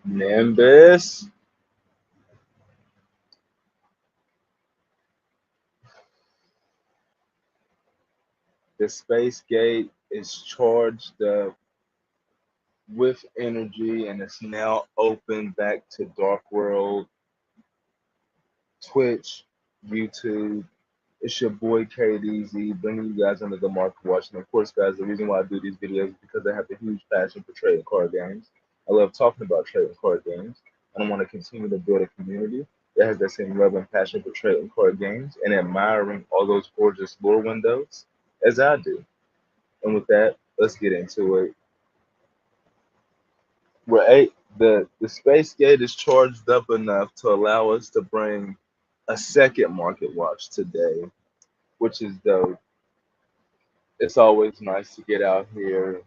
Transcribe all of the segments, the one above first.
Nimbus. The space gate is charged up with energy and it's now open back to Dark World, Twitch, YouTube. It's your boy KDZ bringing you guys under the market watch. And of course, guys, the reason why I do these videos is because I have a huge passion for trading card games. I love talking about trading card games, and I want to continue to build a community that has that same love and passion for trading card games and admiring all those gorgeous lore windows as I do. And with that, let's get into it. The space gate is charged up enough to allow us to bring a second market watch today, which is dope. It's always nice to get out here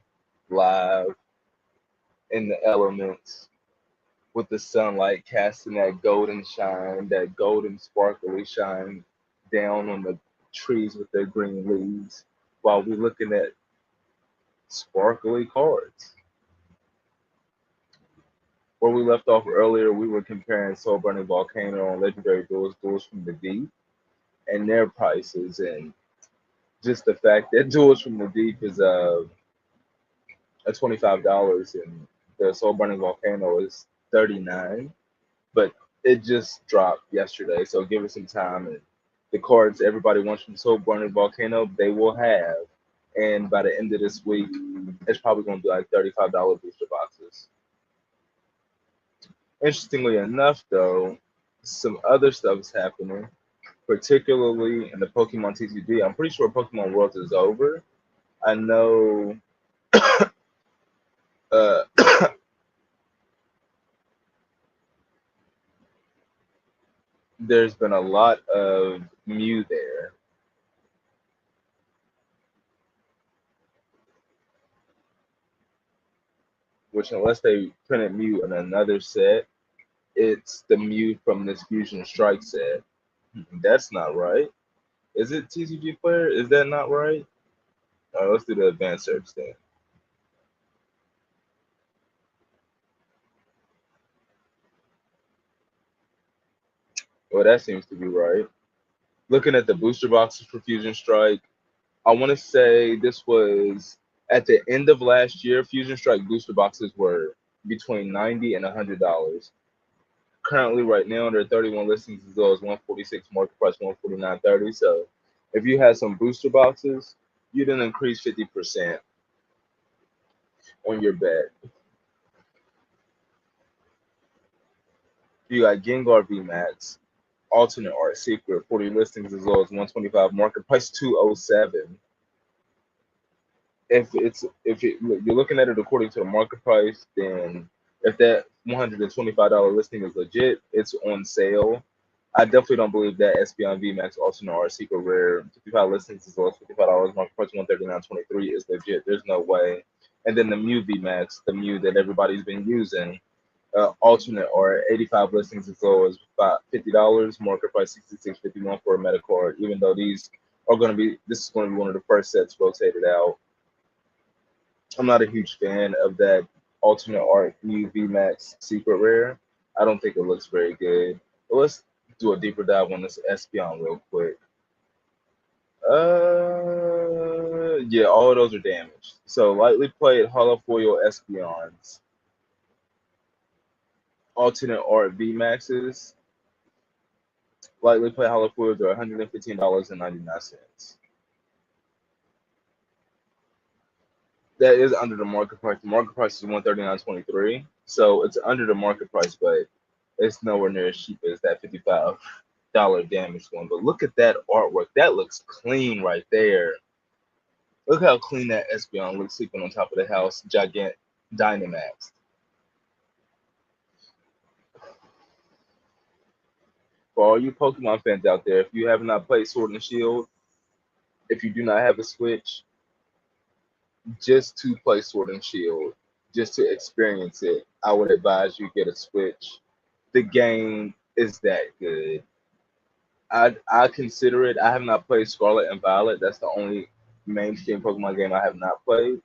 live in the elements with the sunlight casting that golden shine, that golden sparkly shine down on the trees with their green leaves while we're looking at sparkly cards. Where we left off earlier, we were comparing Soul Burning Volcano and Legendary Duels from the Deep, and their prices, and just the fact that Duels from the Deep is a $25 and the Soul Burning Volcano is 39, but it just dropped yesterday, so give it some time. And the cards everybody wants from Soul Burning Volcano, they will have, and by the end of this week, it's probably going to be like $35 booster boxes. Interestingly enough, though, some other stuff is happening, particularly in the Pokemon TCG. I'm pretty sure Pokemon World is over. I know uh, there's been a lot of Mew there, which unless they printed Mew in another set, it's the Mew from this Fusion Strike set. That's not right. Is it TCG player? Is that not right? All right, let's do the advanced search then. Well, that seems to be right. Looking at the booster boxes for Fusion Strike, I want to say this was at the end of last year. Fusion Strike booster boxes were between $90 and $100. Currently, right now, there are 31 listings as well as 146 market price, 149.30. So, if you had some booster boxes, you didn't increase 50% on your bet. You got Gengar VMAX, alternate art secret, 40 listings as well as 125 market price, 207. You're looking at it according to the market price, then if that $125 listing is legit, it's on sale. I definitely don't believe that SPN VMAX alternate art secret rare 55 listings as well as $55 market price 139.23 is legit. There's no way. And then the Mew VMAX, the Mew that everybody's been using, alternate or 85 listings as low as $50, market price 66.51 for a meta card. Even though this is going to be one of the first sets rotated out. I'm not a huge fan of that alternate art Mew VMAX secret rare. I don't think it looks very good. But let's do a deeper dive on this Espeon real quick. Yeah, all of those are damaged. So lightly played holofoil Espeons. Alternate art VMAXs. Lightly played holofoils are $115.99. That is under the market price. The market price is $139.23, so it's under the market price, but it's nowhere near as cheap as that $55 damage one. But look at that artwork. That looks clean right there. Look how clean that Espeon looks sleeping on top of the house. Gigantic Dynamax. For all you Pokemon fans out there, if you have not played Sword and Shield, if you do not have a Switch, just to play Sword and Shield, just to experience it, I would advise you get a Switch. The game is that good. I consider it. I have not played Scarlet and Violet. That's the only mainstream Pokemon game I have not played.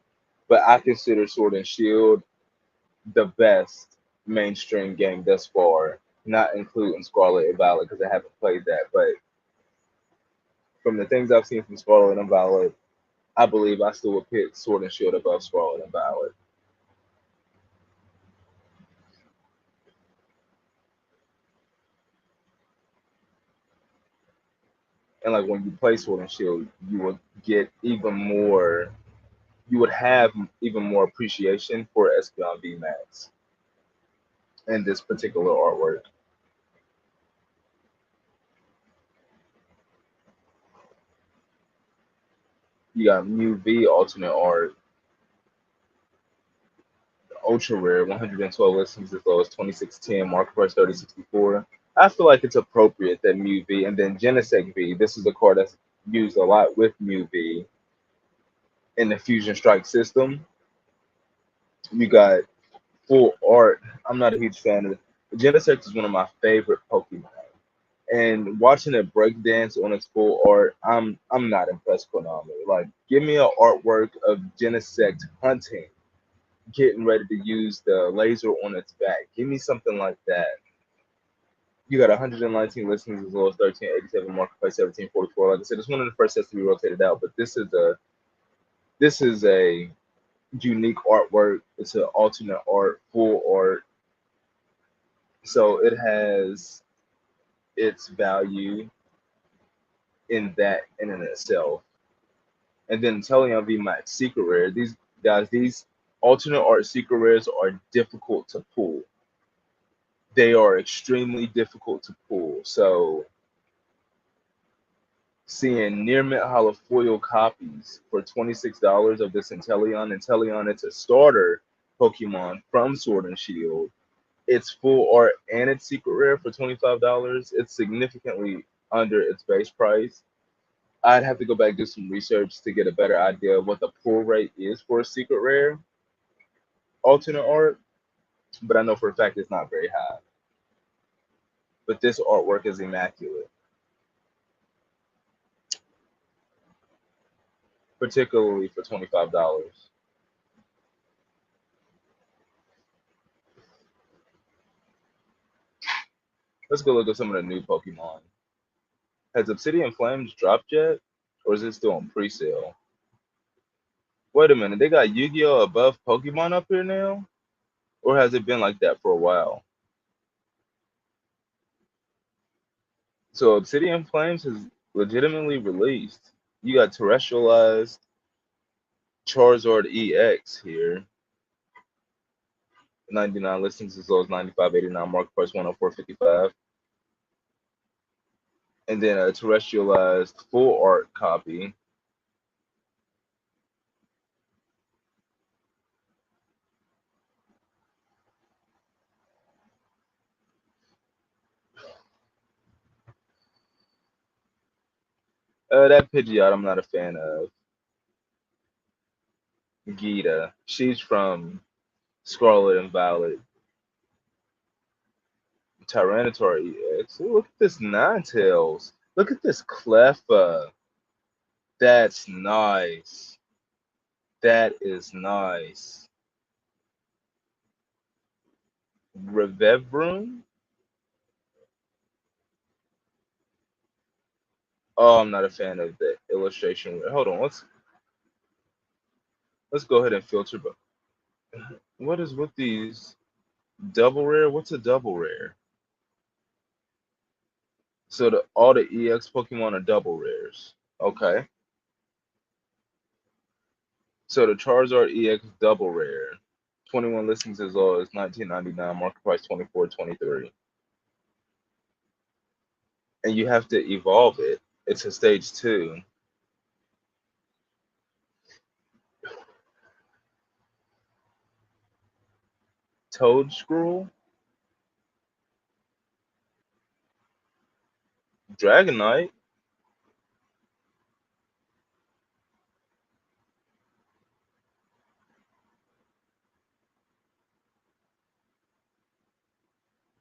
But I consider Sword and Shield the best mainstream game thus far, not including Scarlet and Violet because I haven't played that. But from the things I've seen from Scarlet and Violet, I believe I still would pick Sword and Shield above Scarlet and Violet. And like when you play Sword and Shield, you would get even more. You would have even more appreciation for Espeon VMAX and this particular artwork. You got Mew V alternate art, ultra rare, 112 listings as low as 2610, market price 3064. I feel like it's appropriate that Mew V and then Genesect V. This is a card that's used a lot with Mew V in the Fusion Strike system. You got full art. I'm not a huge fan of it. Genesect is one of my favorite Pokemon. And watching it breakdance on its full art, I'm not impressed, Konami. Like, give me an artwork of Genesect hunting, getting ready to use the laser on its back. Give me something like that. You got 119 listings as low as 1387, market price 1744. Like I said, it's one of the first sets to be rotated out, but this is a unique artwork. It's an alternate art, full art. So it has its value in that in and itself. And then Teleon V Max Secret Rare. These guys, these alternate art secret rares are difficult to pull. They are extremely difficult to pull. So seeing near mint hollow foil copies for $26 of this Inteleon, it's a starter Pokemon from Sword and Shield. It's full art and it's secret rare for $25. It's significantly under its base price. I'd have to go back and do some research to get a better idea of what the pull rate is for a secret rare alternate art, but I know for a fact it's not very high. But this artwork is immaculate, particularly for $25. Let's go look at some of the new Pokemon. Has Obsidian Flames dropped yet? Or is it still on pre-sale? Wait a minute, they got Yu-Gi-Oh! Above Pokemon up here now? Or has it been like that for a while? So Obsidian Flames is legitimately released. You got terrestrialized Charizard EX here. 99 listings as low as 95.89, market price 104.55. And then a terrestrialized full art copy. That Pidgeot I'm not a fan of. Gita. She's from Scarlet and Violet. Tyranitar EX. Ooh, look at this Ninetales. Look at this Cleffa. That's nice. That is nice. Revevroom? Oh, I'm not a fan of the illustration. Hold on, let's go ahead and filter. But what is with these double rare? What's a double rare? So all the EX Pokemon are double rares. Okay. So the Charizard EX double rare. 21 listings as low as 19.99, market price 24.23. And you have to evolve it. It's a stage 2. Toad Scroll, Dragonite,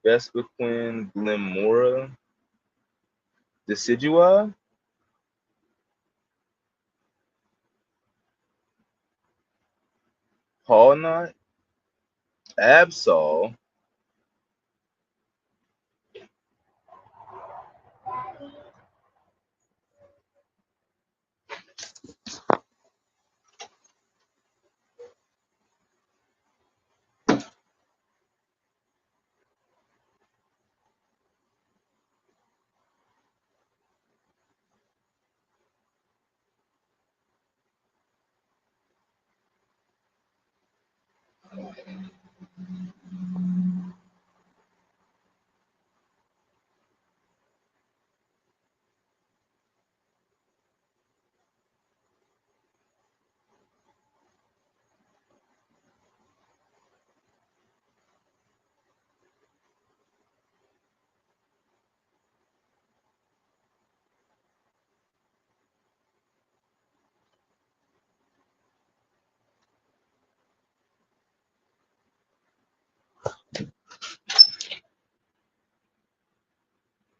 Vespiquen, Glimmora, Decidueye, Pawnot, Absol,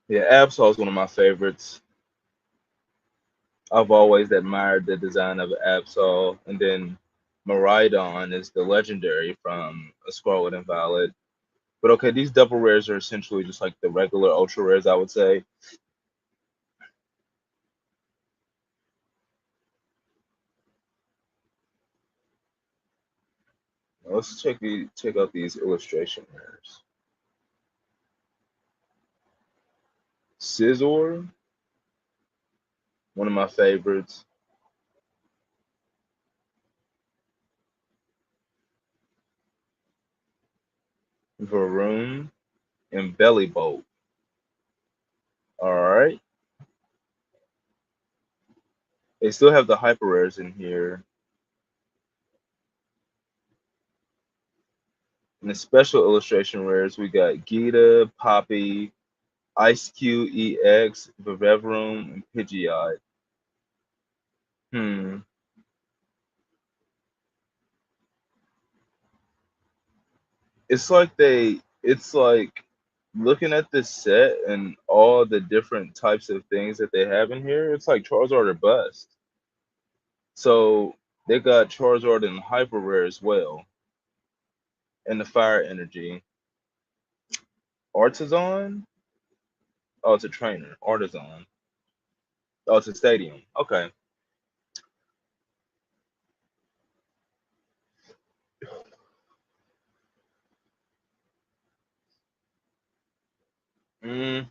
Yeah, Absol is one of my favorites. I've always admired the design of Absol, and then Maridon is the legendary from A Scarlet and Violet. But okay, these double rares are essentially just like the regular ultra rares, I would say. Let's check out these illustration rares. Scizor, one of my favorites. Varun and Belly Bolt. All right. They still have the hyper rares in here. And the special illustration rares, we got Gita, Poppy, Ice Q EX, Vivevrum, and Pidgeot. Hmm. It's like looking at this set and all the different types of things that they have in here, it's like Charizard or bust. So they got Charizard and hyper rare as well. And the fire energy. Artisan? Oh, it's a trainer. Artisan. Oh, it's a stadium. Okay. Mm,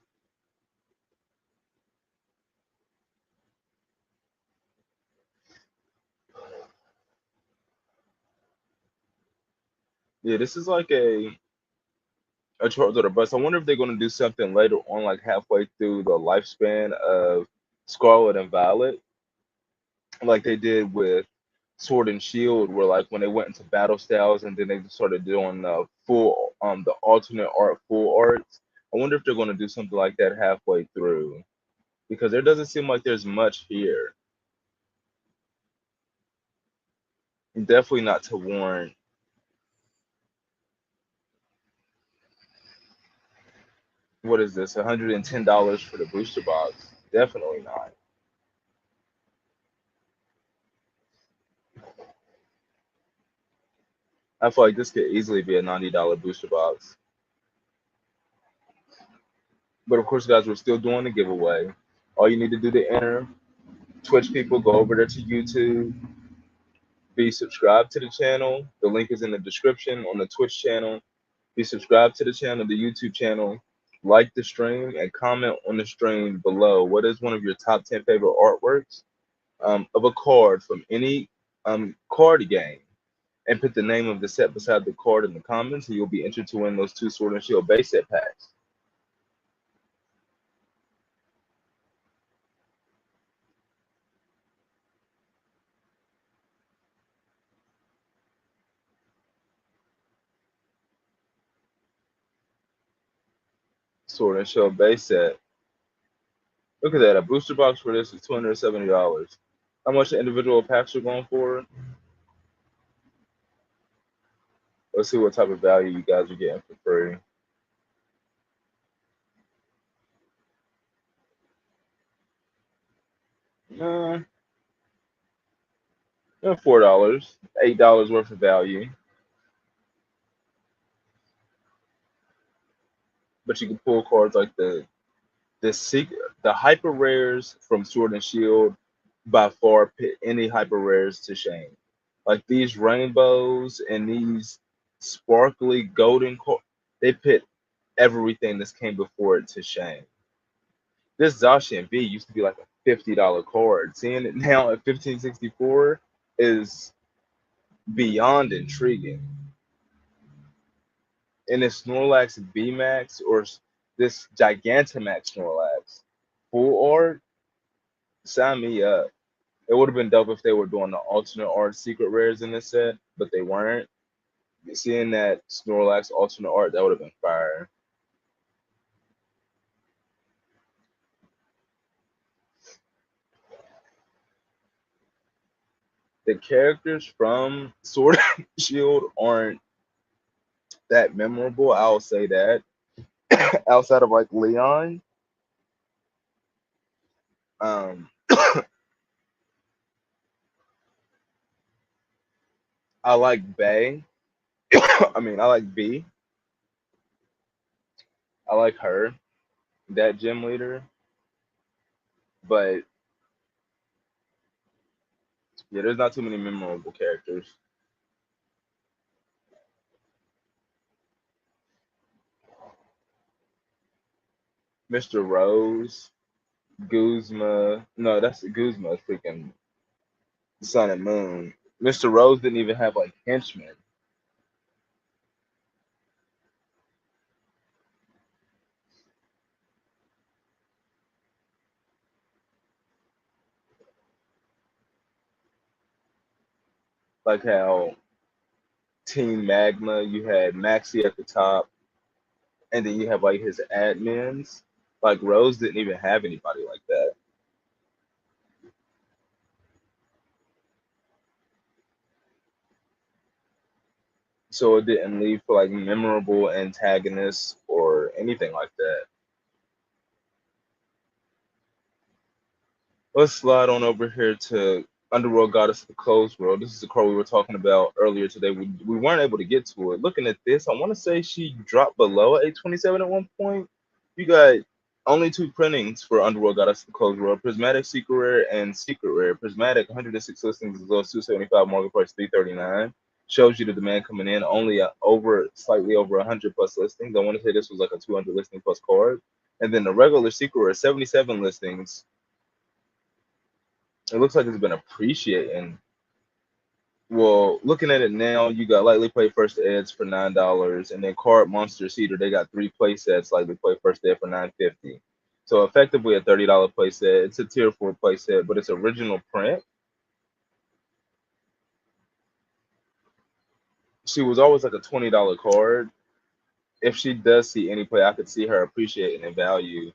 yeah, this is like a Charizard or bust. I wonder if they're going to do something later on, like halfway through the lifespan of Scarlet and Violet, like they did with Sword and Shield, where like when they went into battle styles and then they started doing the alternate art full arts. I wonder if they're going to do something like that halfway through because there doesn't seem like there's much here. Definitely not to warrant. What is this? $110 for the booster box? Definitely not. I feel like this could easily be a $90 booster box. But of course, guys, we're still doing the giveaway. All you need to do to enter, Twitch people, go over there to YouTube, be subscribed to the channel. The link is in the description on the Twitch channel. Be subscribed to the channel, the YouTube channel, like the stream, and comment on the stream below. What is one of your top 10 favorite artworks of a card from any card game? And put the name of the set beside the card in the comments, and you'll be entered to win those two Sword and Shield base set packs. Sword and Shield base set. Look at that. A booster box for this is $270. How much the individual packs are going for? Let's see what type of value you guys are getting for free. Uh, $4, $8 worth of value. But you can pull cards like the secret, the hyper rares from Sword and Shield by far pit any hyper rares to shame. Like these rainbows and these sparkly golden cards, they pit everything that's came before it to shame. This Zacian V used to be like a $50 card. Seeing it now at 1564 is beyond intriguing. And this Snorlax VMAX or this Gigantamax Snorlax full art, sign me up. It would have been dope if they were doing the alternate art secret rares in this set, but they weren't. Seeing that Snorlax alternate art, that would have been fire. The characters from Sword and Shield aren't that memorable, I'll say that. Outside of like Leon. Um I like Bay. I like B. I like her, that gym leader. But yeah, there's not too many memorable characters. Mr. Rose, Guzma. No, that's Guzma, freaking Sun and Moon. Mr. Rose didn't even have like henchmen. Like how Team Magma, you had Maxi at the top, and then you have like his admins. Like Rose didn't even have anybody like that. So it didn't leave for like memorable antagonists or anything like that. Let's slide on over here to Underworld Goddess of the Closed World. This is the card we were talking about earlier today. We weren't able to get to it. Looking at this, I want to say she dropped below 827 at one point. You got only two printings for Underworld Goddess of the Closed World: Prismatic Secret Rare and Secret Rare. Prismatic 106 listings as low as 275, market price 339. Shows you the demand coming in. Only slightly over 100 plus listings. I want to say this was like a 200 listing plus card. And then the regular Secret Rare 77 listings. It looks like it's been appreciating. Well, looking at it now, you got Lightly Play First Eds for $9, and then Card Monster Cedar, they got 3 play sets, Lightly Play First Ed for $9.50. So effectively a $30 play set. It's a tier 4 play set, but it's original print. She was always like a $20 card. If she does see any play, I could see her appreciating in value.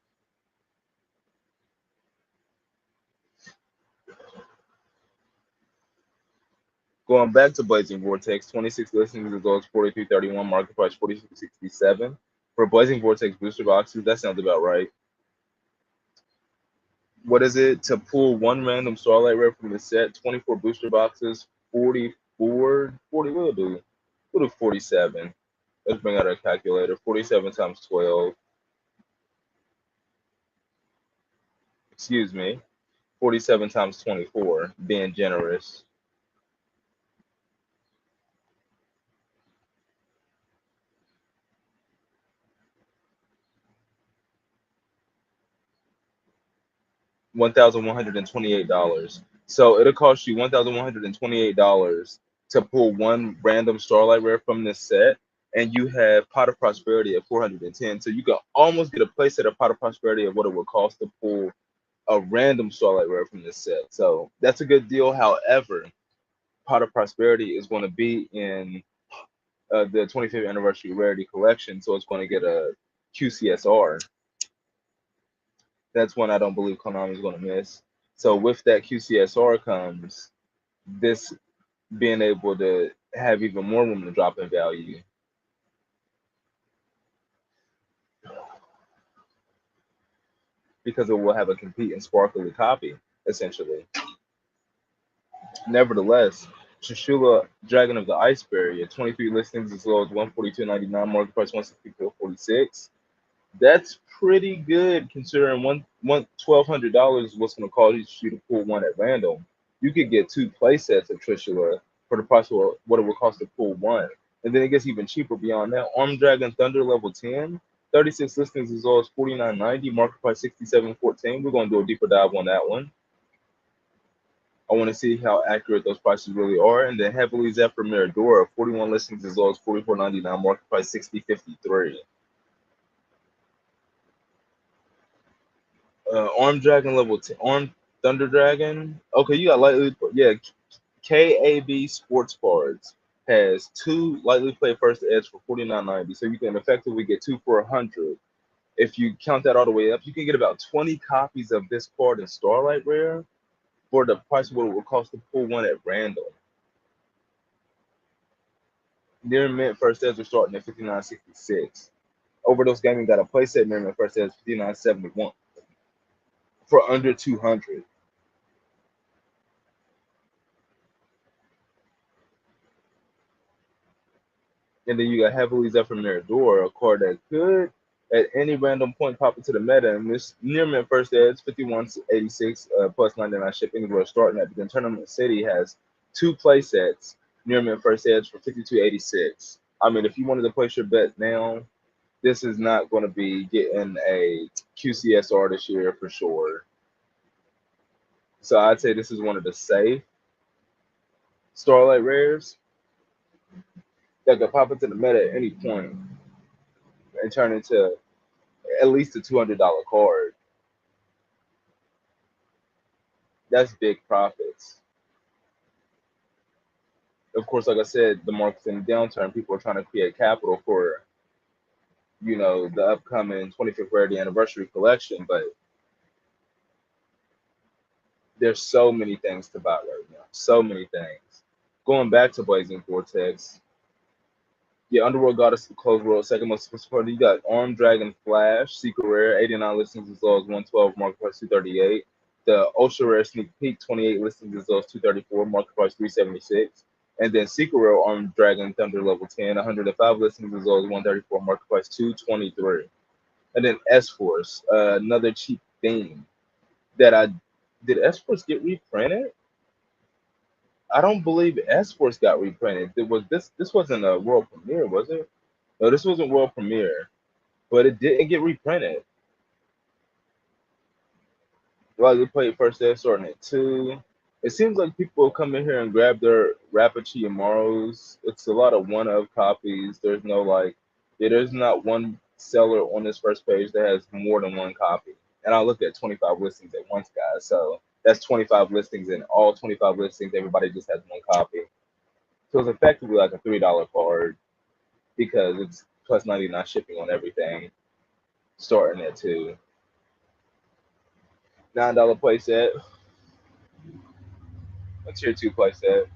Going back to Blazing Vortex, 26 listings as low as 43.31, market price 46.67. For Blazing Vortex booster boxes, that sounds about right. What is it? To pull one random Starlight Rare from the set, 24 booster boxes, 44, 40, we'll do 47. Let's bring out our calculator. 47 times 12. Excuse me. 47 times 24, being generous. $1,128. So it'll cost you $1,128 to pull one random Starlight Rare from this set, and you have Pot of Prosperity at 410. So you can almost get a playset of Pot of Prosperity of what it would cost to pull a random Starlight Rare from this set. So that's a good deal. However, Pot of Prosperity is going to be in the 25th anniversary rarity collection, so it's going to get a QCSR. That's one I don't believe Konami is going to miss. So with that QCSR comes this being able to have even more room to drop in value. Because it will have a competing sparkly copy, essentially. Nevertheless, Shishula, Dragon of the Ice Barrier, 23 listings as low as 142.99, market price 164.46. That's pretty good considering $1,200 is what's going to cost you to pull one at random. You could get 2 play sets of Trishula for the price of what it would cost to pull one. And then it gets even cheaper beyond that. Arm Dragon Thunder level 10, 36 listings as low as 49.90, market price 67.14. We're going to do a deeper dive on that one. I want to see how accurate those prices really are. And then Heavily Zephyr Miradora, 41 listings as low as 44.99, market price 60.53. Arm Dragon level 10, Arm Thunder Dragon. Okay, you got lightly, yeah. KAB Sports Cards has two lightly played first edge for 49.90, so you can effectively get two for 100. If you count that all the way up, you can get about 20 copies of this card in Starlight Rare for the price of what it would cost to pull one at random. Near mint first edge are starting at 59.66. Overdose Gaming got a playset near mint first edge 59.71 for under 200. And then you got Heavily Zephyr Mirador, a card that could at any random point pop into the meta. And this near mint first edge 51.86 plus 99 shipping is where it's starting at. But then Tournament City has two play sets near mint first edge for 52.86. I mean, if you wanted to place your bet now, this is not going to be getting a QCSR this year for sure. So I'd say this is one of the safe Starlight Rares that could pop into the meta at any point and turn into at least a $200 card. That's big profits. Of course, like I said, the market's in a downturn. People are trying to create capital for, the upcoming 25th Rarity Anniversary collection. But there's so many things to buy right now. So many things. Going back to Blazing Vortex, yeah, Underworld Goddess of the Closed World, second most supported. You got Armed Dragon Flash, Secret Rare, 89 listings as low as 112, market price 238. The Ultra Rare Sneak Peek, 28 listings as low as 234, market price 376. And then Secret Rare Armed Dragon Thunder level 10, 105 listings as low as 134, market price 223. And then S Force, another cheap theme that I did. S Force get reprinted? I don't believe S Force got reprinted. It was this wasn't a world premiere, was it? No, this wasn't world premiere, but it didn't get reprinted. Like we played first day starting at 2. It seems like people come in here and grab their Rapichi Amaros. It's a lot of one of copies. There's no there's not one seller on this first page that has more than one copy. And I looked at 25 listings at once, guys. So that's 25 listings, and all 25 listings, everybody just has one copy. So it's effectively like a $3 card because it's plus 99 shipping on everything, starting at 2. $9 playset, a tier 2 playset.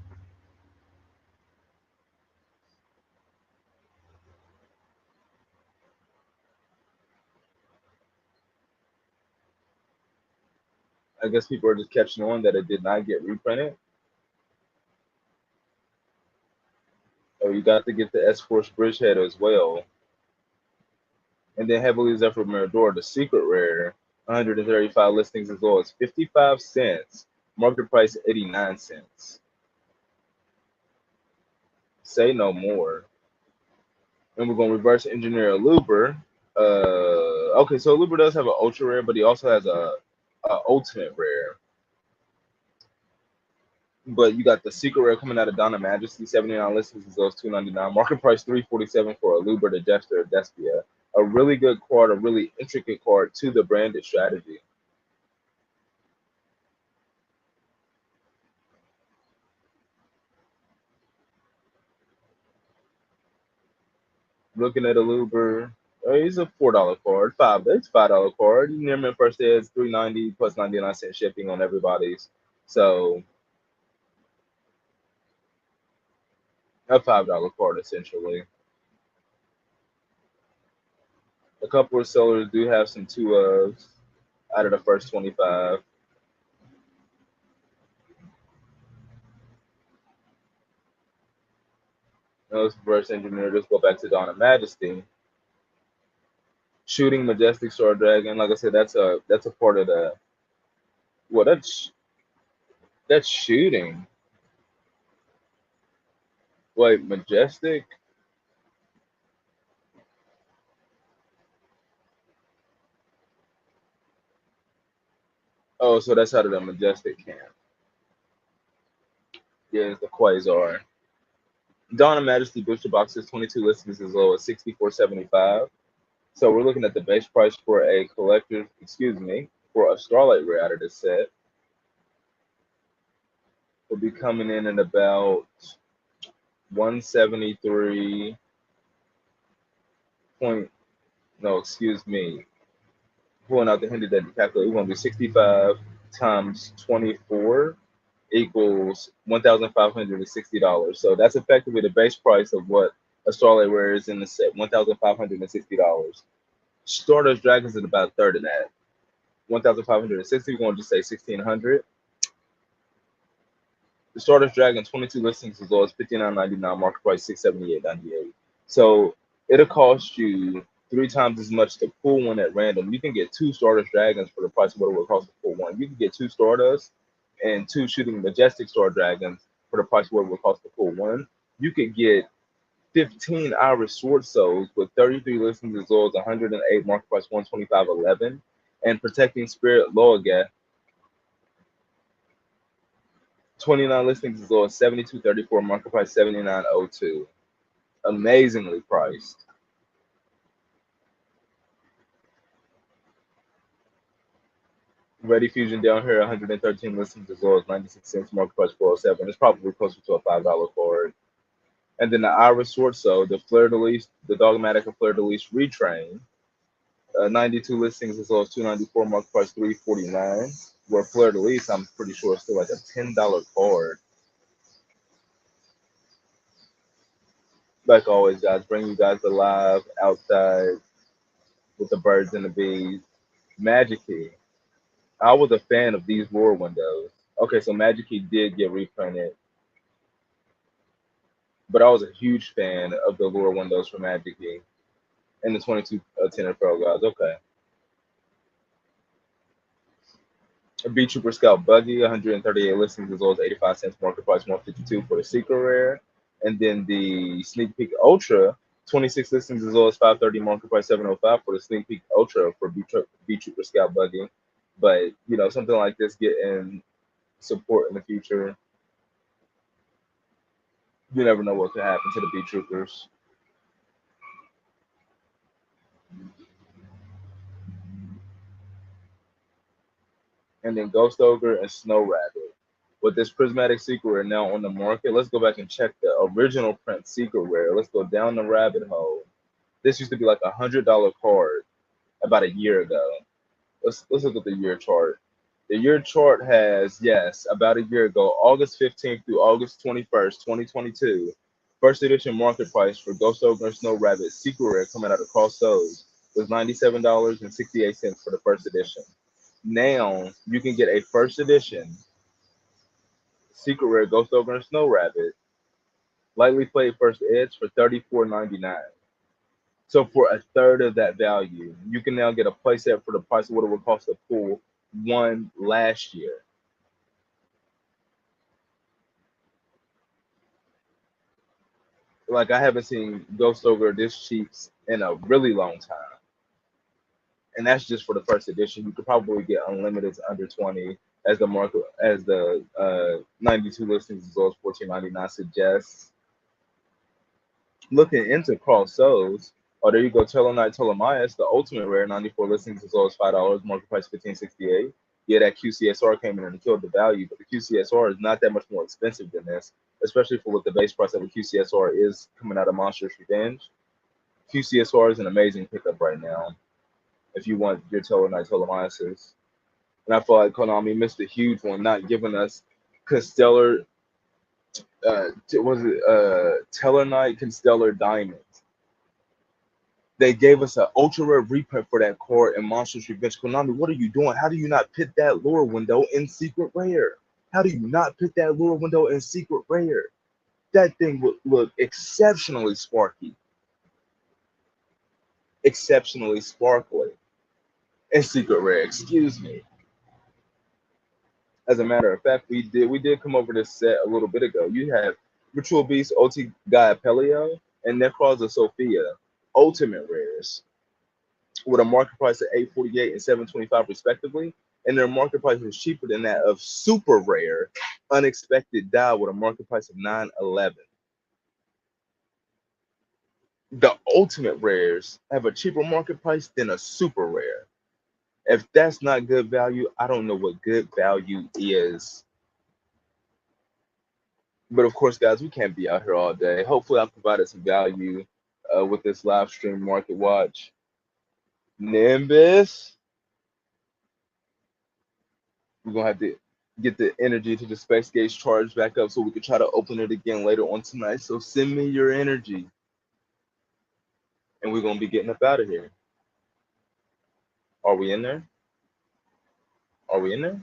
I guess people are just catching on that it did not get reprinted. Oh, you got to get the S Force Bridgehead as well. And then Heavily Zephyr Mirador, the secret rare, 135 listings as low as 55 cents. Market price 89 cents. Say no more. And we're going to reverse engineer a Looper. Okay, so Looper does have an ultra rare, but he also has a ultimate rare. But you got the secret rare coming out of Donna Majesty, 79 listings as low as 299. Market price 347 for a Luber the Jester of Despia. A really good card, a really intricate card to the branded strategy. Looking at a Luber, he's a $4 card. It's $5 card. Near mint first is 390 plus 99 cent shipping on everybody's. So a $5 card essentially. A couple of sellers do have some 2s out of the first 25. Let's reverse engineer. Let's go back to Dawn of Majesty. Shooting Majestic Star Dragon. Like I said, that's a part of the. Well, that's shooting. Wait, Majestic. Oh, so that's out of the Majestic camp. is the Quasar. Dawn of Majesty booster boxes, 22 listings as low as 64.75. So we're looking at the base price for a collector, excuse me, for a Starlight Rare out of this set will be coming in at about 173 point, no, excuse me, pulling out the handy that calculator, we're going to be 65 times 24 equals $1,560. So that's effectively the base price of what a Starlight Rare is in the set, $1,560. Stardust Dragons is about a third of that. 1,560, we're going to just say 1,600. The Stardust Dragon 22 listings as low as $59.99, market price $678.98. So it'll cost you 3 times as much to pull one at random. You can get 2 Stardust Dragons for the price of what it would cost to pull one. You can get 2 Stardust and 2 Shooting Majestic Star Dragons for the price of what it would cost to pull one. You could get 15 Irish Sword Souls with 33 listings as low as 108, market price 125.11, and Protecting Spirit Loaga 29 listings as low as 72.34, market price 79.02. Amazingly priced. Ready Fusion down here, 113 listings as low as 96 cents, market price 407. It's probably closer to a $5 card. And then the Iris Sword Soul, the Fleur de Lis, the Dogmatic of Fleur de Lis Retrain, 92 listings as low as 294, market price 349. Where Fleur de Lis, I'm pretty sure, is still like a $10 card. Like always, guys, bring you guys alive outside with the birds and the bees. Magic Key. I was a fan of these lore windows. Okay, so Magic Key did get reprinted, but I was a huge fan of the lore windows for Magic Key and the 22 10 Pro guys. Okay. A Beat Trooper Scout Buggy, 138 listings as low as 85 cents, market price 152 for the Secret Rare. And then the Sneak Peek Ultra, 26 listings as low as 530, market price 705 for the Sneak Peek Ultra for Beat Trooper Scout Buggy. But, you know, something like this getting support in the future, you never know what could happen to the Beat Troopers. And then Ghost Ogre and Snow Rabbit. With this Prismatic Secret Rare now on the market, let's go back and check the original print Secret Rare. Let's go down the rabbit hole. This used to be like $100 card about a year ago. Let's look at the year chart. The year chart has, yes, about a year ago, August 15th through August 21st, 2022. First edition market price for Ghost Ogre and Snow Rabbit Secret Rare coming out of Cross Souls was $97.68 for the first edition. Now you can get a first edition Secret Rare Ghost Ogre and Snow Rabbit lightly played first edge for $34.99. So for a third of that value, you can now get a playset for the price of what it would cost to pull one last year. Like I haven't seen Ghost Ogre this cheap in a really long time. And that's just for the first edition. You could probably get unlimited under 20 as the market as the 92 listings as low as $14.99 suggests. Looking into Cross Souls, oh there you go, Tellarknight Ptolemaeus, the ultimate rare, 94 listings as low as $5, market price $15.68. Yeah, that QCSR came in and killed the value, but the QCSR is not that much more expensive than this, especially for what the base price of a QCSR is coming out of Monstrous Revenge. QCSR is an amazing pickup right now if you want your Tellarknight Ptolemaeus. And I feel like Konami missed a huge one, not giving us Constellar, Tellarknight Constellar Diamond. They gave us an ultra rare reprint for that card in Monstrous Revenge. Konami, what are you doing? How do you not put that lure window in Secret Rare? How do you not put that lure window in Secret Rare? That thing would look exceptionally sparky. Exceptionally sparkly. In Secret Rare, excuse me. As a matter of fact, we did come over this set a little bit ago. You have Ritual Beast, OT Gaia Pelio, and Necroza Sophia, ultimate rares, with a market price of $848 and $725 respectively. and their market price was cheaper than that of super rare, unexpected die with a market price of 911. The ultimate rares have a cheaper market price than a super rare. If that's not good value, I don't know what good value is. But of course, guys, we can't be out here all day. Hopefully, I provided some value with this live stream market watch. Nimbus, we're gonna have to get the energy to the specs gauge charged back up so we can try to open it again later on tonight. So send me your energy, and we're gonna be getting up out of here. Are we in there? Are we in there?